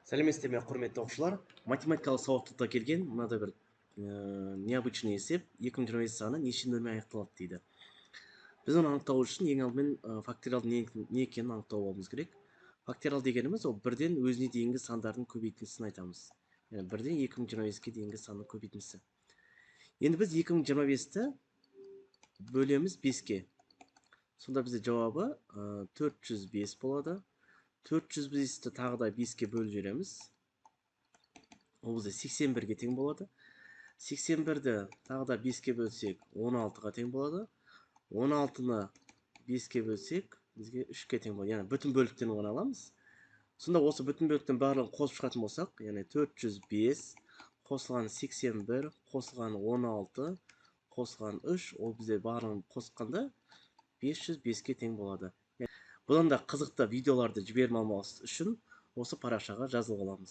Сәлеметсіздер ме, құрметті оқушылар. Математикалық сауаттылықта келген мынандай бір необычный есеп 2020 саны неше нөлмен аяқталады дейді. Біз оны анықтау үшін ең алдымен факториалдың не екенін анықтап алуымыз керек. Факториал дегеніміз ол бірден өзіне дейінгі сандардың көбейтіндісін айтамыз. Яғни бірден 2025-ке дейінгі санның көбейтіндісі. Енді біз 2025-ті бөлеміз 5-ке. Сонда бізде жауабы 405 болады. 405-ті тағы да 5-ке бөліп жібереміз. Ол бізде 81-ге тең болады. 81-ді тағы да 5-ке бөлсек 16-ға тең болады. 16-ны 5-ке бөлсек бізге 3-ке тең болады. Яғни бүтін бөліктерін ғана аламыз. Сонда осы бүтін бөліктің барлығын қосып шығатын болсақ, яғни 405 қосылған 81 қосылған 16 қосылған 3, ол бізде барлығын қосқанда 505-ке тең болады. Бұдан да қызықты видеоларды жіберіп алмауыңыз үшін осы парақшаға жазылып аламыз.